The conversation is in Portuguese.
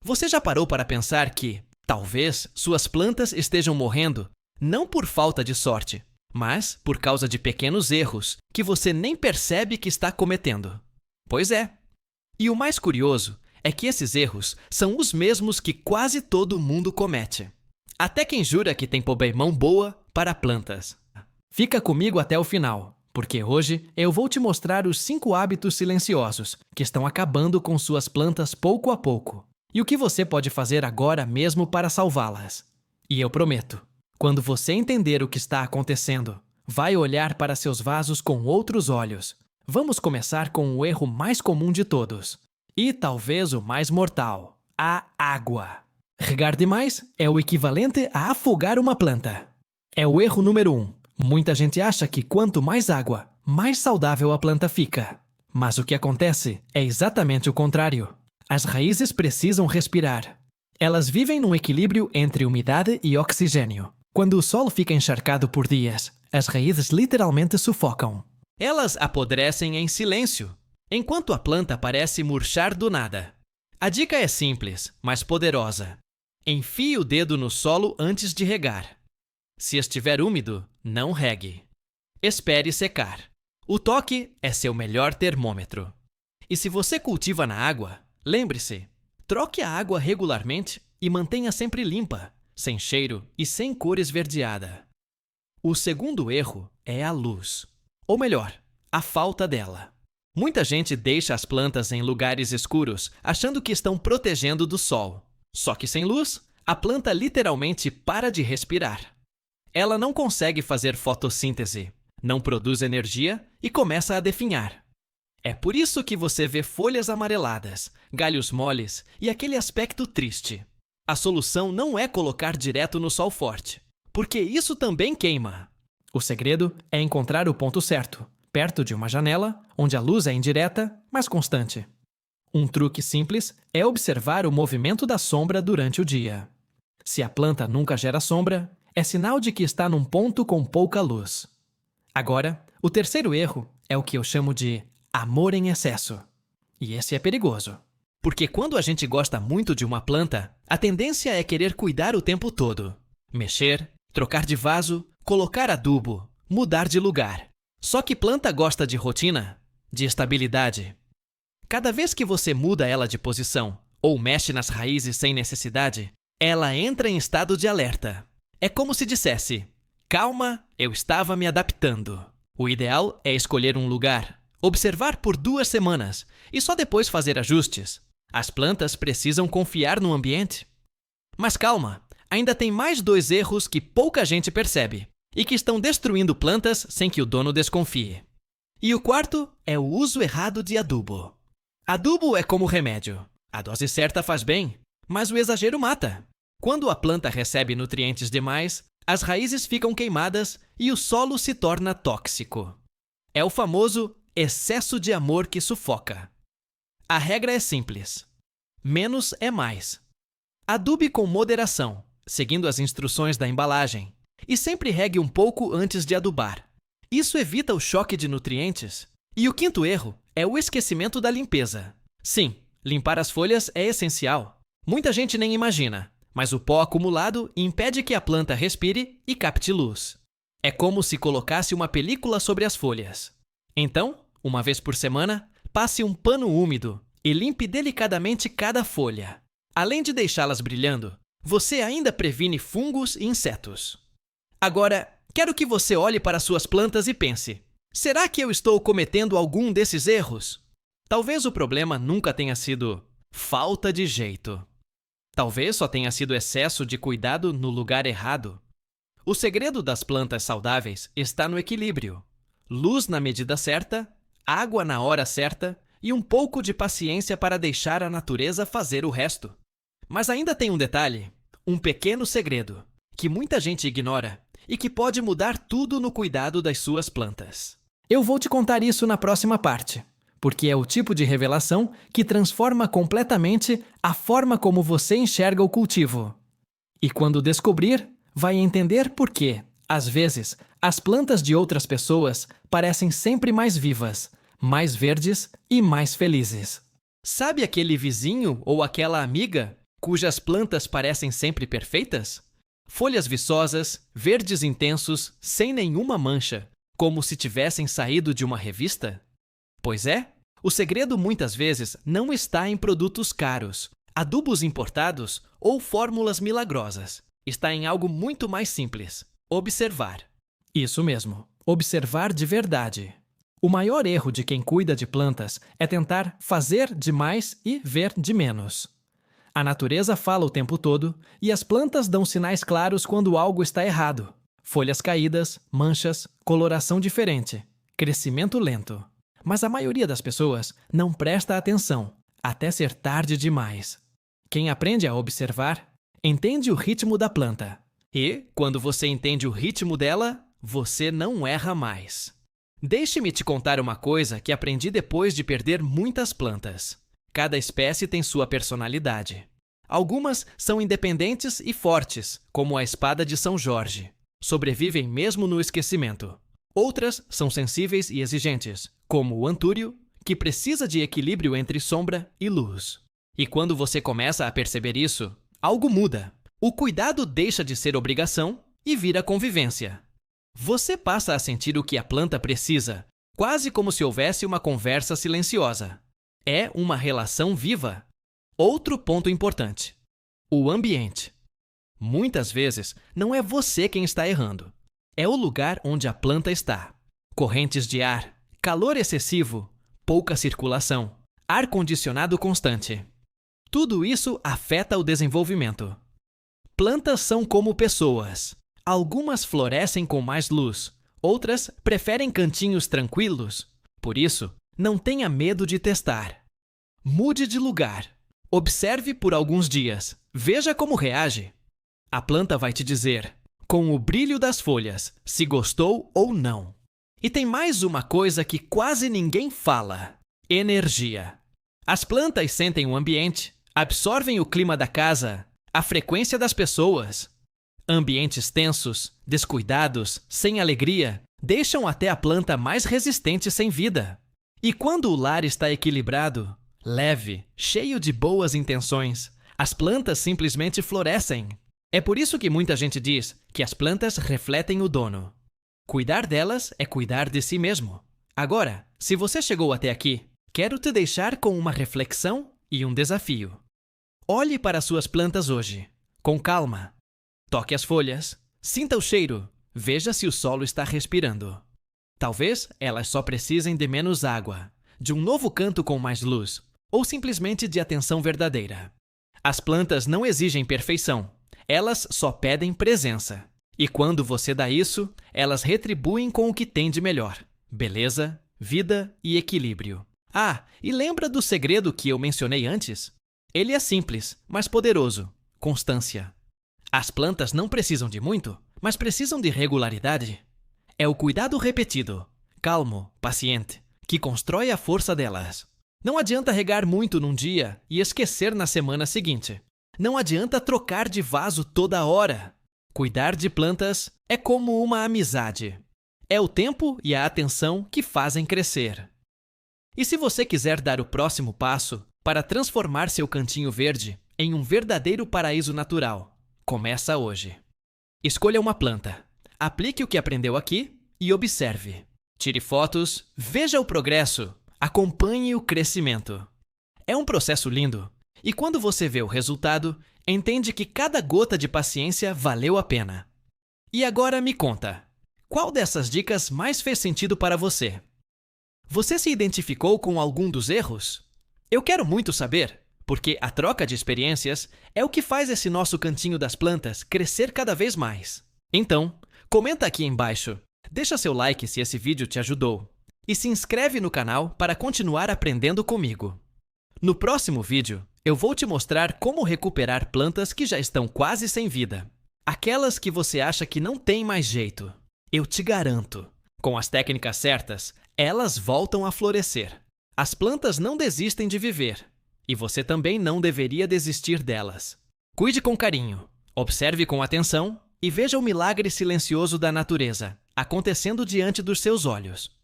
Você já parou para pensar que, talvez, suas plantas estejam morrendo não por falta de sorte, mas por causa de pequenos erros que você nem percebe que está cometendo? Pois é. E o mais curioso é que esses erros são os mesmos que quase todo mundo comete. Até quem jura que tem pobemão boa para plantas. Fica comigo até o final, porque hoje eu vou te mostrar os 5 hábitos silenciosos que estão acabando com suas plantas pouco a pouco. E o que você pode fazer agora mesmo para salvá-las. E eu prometo, quando você entender o que está acontecendo, vai olhar para seus vasos com outros olhos. Vamos começar com o erro mais comum de todos. E talvez o mais mortal: a água. Regar demais é o equivalente a afogar uma planta. É o erro número 1. Muita gente acha que quanto mais água, mais saudável a planta fica. Mas o que acontece é exatamente o contrário. As raízes precisam respirar. Elas vivem num equilíbrio entre umidade e oxigênio. Quando o solo fica encharcado por dias, as raízes literalmente sufocam. Elas apodrecem em silêncio, enquanto a planta parece murchar do nada. A dica é simples, mas poderosa. Enfie o dedo no solo antes de regar. Se estiver úmido, não regue. Espere secar. O toque é seu melhor termômetro. E se você cultiva na água, lembre-se, troque a água regularmente e mantenha sempre limpa, sem cheiro e sem cor esverdeada. O segundo erro é a luz. Ou melhor, a falta dela. Muita gente deixa as plantas em lugares escuros, achando que estão protegendo do sol. Só que sem luz, a planta literalmente para de respirar. Ela não consegue fazer fotossíntese, não produz energia e começa a definhar. É por isso que você vê folhas amareladas, galhos moles e aquele aspecto triste. A solução não é colocar direto no sol forte, porque isso também queima. O segredo é encontrar o ponto certo, perto de uma janela, onde a luz é indireta, mas constante. Um truque simples é observar o movimento da sombra durante o dia. Se a planta nunca gera sombra, é sinal de que está num ponto com pouca luz. Agora, o terceiro erro é o que eu chamo de amor em excesso. E esse é perigoso. Porque quando a gente gosta muito de uma planta, a tendência é querer cuidar o tempo todo. Mexer, trocar de vaso, colocar adubo, mudar de lugar. Só que planta gosta de rotina, de estabilidade. Cada vez que você muda ela de posição ou mexe nas raízes sem necessidade, ela entra em estado de alerta. É como se dissesse: calma, eu estava me adaptando. O ideal é escolher um lugar, observar por 2 semanas e só depois fazer ajustes. As plantas precisam confiar no ambiente. Mas calma, ainda tem mais 2 erros que pouca gente percebe e que estão destruindo plantas sem que o dono desconfie. E o quarto é o uso errado de adubo. Adubo é como remédio. A dose certa faz bem, mas o exagero mata. Quando a planta recebe nutrientes demais, as raízes ficam queimadas e o solo se torna tóxico. É o famoso excesso de amor que sufoca. A regra é simples: menos é mais. Adube com moderação, seguindo as instruções da embalagem, e sempre regue um pouco antes de adubar. Isso evita o choque de nutrientes. E o quinto erro é o esquecimento da limpeza. Sim, limpar as folhas é essencial. Muita gente nem imagina, mas o pó acumulado impede que a planta respire e capte luz. É como se colocasse uma película sobre as folhas. Então, uma vez por semana, passe um pano úmido e limpe delicadamente cada folha. Além de deixá-las brilhando, você ainda previne fungos e insetos. Agora, quero que você olhe para suas plantas e pense: será que eu estou cometendo algum desses erros? Talvez o problema nunca tenha sido falta de jeito. Talvez só tenha sido excesso de cuidado no lugar errado. O segredo das plantas saudáveis está no equilíbrio. Luz na medida certa, água na hora certa e um pouco de paciência para deixar a natureza fazer o resto. Mas ainda tem um detalhe, um pequeno segredo, que muita gente ignora e que pode mudar tudo no cuidado das suas plantas. Eu vou te contar isso na próxima parte, porque é o tipo de revelação que transforma completamente a forma como você enxerga o cultivo. E quando descobrir, vai entender por que, às vezes, as plantas de outras pessoas parecem sempre mais vivas, mais verdes e mais felizes. Sabe aquele vizinho ou aquela amiga cujas plantas parecem sempre perfeitas? Folhas viçosas, verdes intensos, sem nenhuma mancha, como se tivessem saído de uma revista? Pois é, o segredo muitas vezes não está em produtos caros, adubos importados ou fórmulas milagrosas. Está em algo muito mais simples: observar. Isso mesmo, observar de verdade. O maior erro de quem cuida de plantas é tentar fazer demais e ver de menos. A natureza fala o tempo todo e as plantas dão sinais claros quando algo está errado. Folhas caídas, manchas, coloração diferente, crescimento lento. Mas a maioria das pessoas não presta atenção, até ser tarde demais. Quem aprende a observar, entende o ritmo da planta. E, quando você entende o ritmo dela, você não erra mais. Deixe-me te contar uma coisa que aprendi depois de perder muitas plantas. Cada espécie tem sua personalidade. Algumas são independentes e fortes, como a espada de São Jorge. Sobrevivem mesmo no esquecimento. Outras são sensíveis e exigentes, como o antúrio, que precisa de equilíbrio entre sombra e luz. E quando você começa a perceber isso, algo muda. O cuidado deixa de ser obrigação e vira convivência. Você passa a sentir o que a planta precisa, quase como se houvesse uma conversa silenciosa. É uma relação viva. Outro ponto importante: o ambiente. Muitas vezes, não é você quem está errando. É o lugar onde a planta está. Correntes de ar, calor excessivo, pouca circulação, ar-condicionado constante. Tudo isso afeta o desenvolvimento. Plantas são como pessoas. Algumas florescem com mais luz, outras preferem cantinhos tranquilos. Por isso, não tenha medo de testar. Mude de lugar. Observe por alguns dias. Veja como reage. A planta vai te dizer, com o brilho das folhas, se gostou ou não. E tem mais uma coisa que quase ninguém fala: energia. As plantas sentem o ambiente, absorvem o clima da casa, a frequência das pessoas. Ambientes tensos, descuidados, sem alegria, deixam até a planta mais resistente sem vida. E quando o lar está equilibrado, leve, cheio de boas intenções, as plantas simplesmente florescem. É por isso que muita gente diz que as plantas refletem o dono. Cuidar delas é cuidar de si mesmo. Agora, se você chegou até aqui, quero te deixar com uma reflexão e um desafio. Olhe para suas plantas hoje, com calma. Toque as folhas, sinta o cheiro, veja se o solo está respirando. Talvez elas só precisem de menos água, de um novo canto com mais luz, ou simplesmente de atenção verdadeira. As plantas não exigem perfeição, elas só pedem presença. E quando você dá isso, elas retribuem com o que tem de melhor: beleza, vida e equilíbrio. Ah, e lembra do segredo que eu mencionei antes? Ele é simples, mas poderoso: constância. As plantas não precisam de muito, mas precisam de regularidade. É o cuidado repetido, calmo, paciente, que constrói a força delas. Não adianta regar muito num dia e esquecer na semana seguinte. Não adianta trocar de vaso toda hora. Cuidar de plantas é como uma amizade. É o tempo e a atenção que fazem crescer. E se você quiser dar o próximo passo para transformar seu cantinho verde em um verdadeiro paraíso natural, começa hoje. Escolha uma planta, aplique o que aprendeu aqui e observe. Tire fotos, veja o progresso, acompanhe o crescimento. É um processo lindo, e quando você vê o resultado, entende que cada gota de paciência valeu a pena. E agora me conta, qual dessas dicas mais fez sentido para você? Você se identificou com algum dos erros? Eu quero muito saber, porque a troca de experiências é o que faz esse nosso cantinho das plantas crescer cada vez mais. Então, comenta aqui embaixo, deixa seu like se esse vídeo te ajudou e se inscreve no canal para continuar aprendendo comigo. No próximo vídeo, eu vou te mostrar como recuperar plantas que já estão quase sem vida. Aquelas que você acha que não tem mais jeito. Eu te garanto, com as técnicas certas, elas voltam a florescer. As plantas não desistem de viver. E você também não deveria desistir delas. Cuide com carinho, observe com atenção e veja o milagre silencioso da natureza acontecendo diante dos seus olhos.